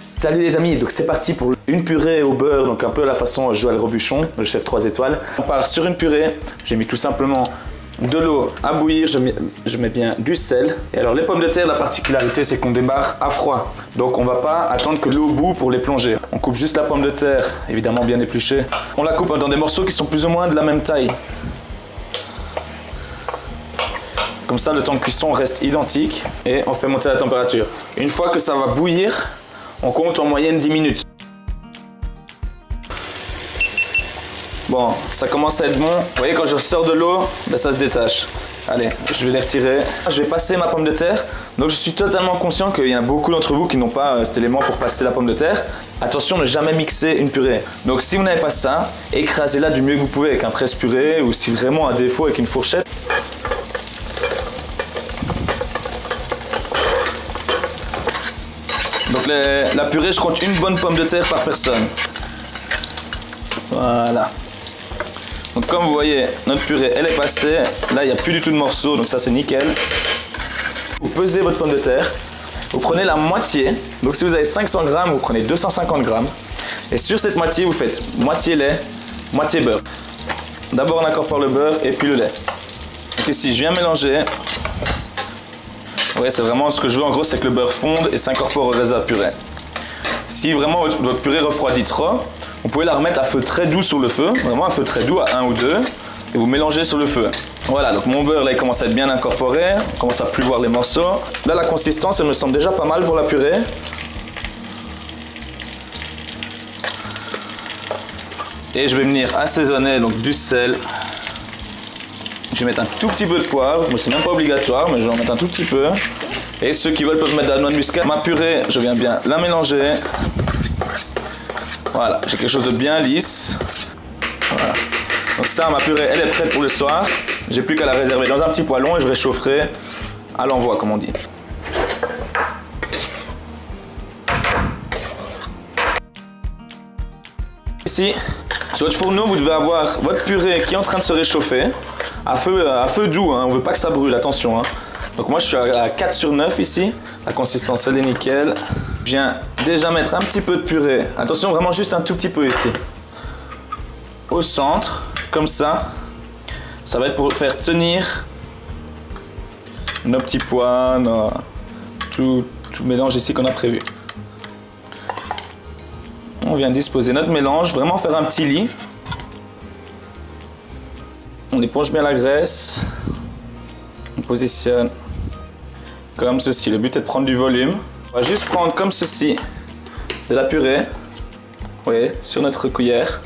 Salut les amis, donc c'est parti pour une purée au beurre, donc un peu à la façon Joël Robuchon, le chef 3 étoiles. On part sur une purée, j'ai mis tout simplement de l'eau à bouillir, je mets bien du sel. Et alors les pommes de terre, la particularité c'est qu'on démarre à froid. Donc on va pas attendre que l'eau bout pour les plonger. On coupe juste la pomme de terre, évidemment bien épluchée. On la coupe dans des morceaux qui sont plus ou moins de la même taille. Comme ça le temps de cuisson reste identique et on fait monter la température. Une fois que ça va bouillir, on compte en moyenne 10 minutes. Bon, ça commence à être bon. Vous voyez, quand je sors de l'eau, ben ça se détache. Allez, je vais les retirer. Je vais passer ma pomme de terre. Donc je suis totalement conscient qu'il y en a beaucoup d'entre vous qui n'ont pas cet élément pour passer la pomme de terre. Attention, ne jamais mixer une purée. Donc si vous n'avez pas ça, écrasez-la du mieux que vous pouvez avec un presse-purée ou si vraiment à défaut avec une fourchette. Donc la purée, je compte une bonne pomme de terre par personne. Voilà. Donc comme vous voyez, notre purée, elle est passée. Là, il n'y a plus du tout de morceaux, donc ça c'est nickel. Vous pesez votre pomme de terre. Vous prenez la moitié. Donc si vous avez 500 grammes, vous prenez 250 grammes. Et sur cette moitié, vous faites moitié lait, moitié beurre. D'abord, on incorpore le beurre et puis le lait. Donc ici, je viens mélanger. Ouais, c'est vraiment ce que je veux en gros, c'est que le beurre fonde et s'incorpore au reste de la purée. Si vraiment votre purée refroidit trop, vous pouvez la remettre à feu très doux sur le feu, vraiment à feu très doux, à 1 ou 2, et vous mélangez sur le feu. Voilà, donc mon beurre là il commence à être bien incorporé, on commence à plus voir les morceaux. Là la consistance elle me semble déjà pas mal pour la purée. Et je vais venir assaisonner donc du sel. Je vais mettre un tout petit peu de poivre, bon, c'est même pas obligatoire, mais je vais en mettre un tout petit peu. Et ceux qui veulent peuvent mettre de la noix de muscade. Ma purée, je viens bien la mélanger. Voilà, j'ai quelque chose de bien lisse. Voilà. Donc ça, ma purée, elle est prête pour le soir. J'ai plus qu'à la réserver dans un petit poêlon et je réchaufferai à l'envoi, comme on dit. Ici, sur votre fourneau, vous devez avoir votre purée qui est en train de se réchauffer. À feu doux, hein. On ne veut pas que ça brûle, attention. Hein. Donc moi je suis à 4 sur 9 ici. La consistance elle est nickel. Je viens déjà mettre un petit peu de purée. Attention, vraiment juste un tout petit peu ici. Au centre, comme ça. Ça va être pour faire tenir nos petits pois, tout mélange ici qu'on a prévu. On vient disposer notre mélange, vraiment faire un petit lit. On éponge bien la graisse, on positionne comme ceci. Le but est de prendre du volume. On va juste prendre comme ceci de la purée, vous voyez, sur notre cuillère.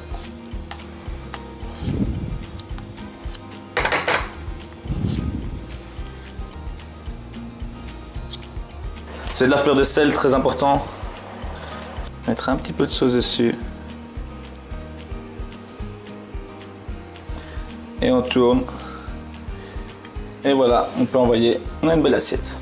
C'est de la fleur de sel, très important. Mettre un petit peu de sauce dessus. Et on tourne. Et voilà, on peut envoyer. On a une belle assiette.